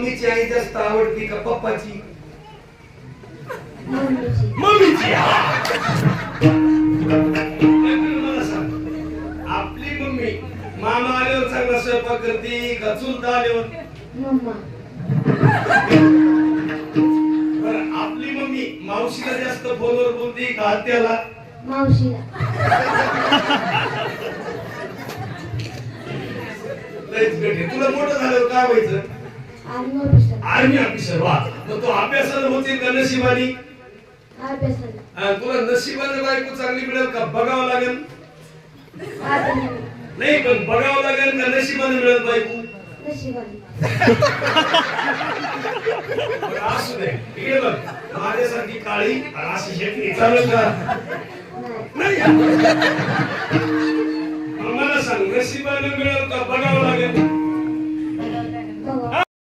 मम्मीची आई जास्त आवडती का पप्पाची? मम्मीची. मम्मीची. मला सांग, आपली मम्मी मामा आल्यावर चांगला स्वयंपाक करते का चुलता आल्यावर? मम्मा. बरं, आपली मम्मी मावशीला जास्त फोनवर बोलते का आत्याला? मावशीला. लयच गटे. तुला मोठं झाल्यावर काय व्हायचं? Army officer. Army officer. वा, मग तू अभ्यासाला होतील का नशिबानी? अभ्यासाला. तुला नशिबाने बायको चांगली मिळेल का बघावं लागेल? अभ्यासाला. नाही, पण बघावं लागेल का नशिबाने मिळेल बायको? नशिबाने. बरं, असू दे. इकडे बघ, माझ्यासारखी काळी आणि अशी शेती चालेल का? नाही. नाही. मग मला सांग, नशिबाने मिळेल का बघावं लागेल?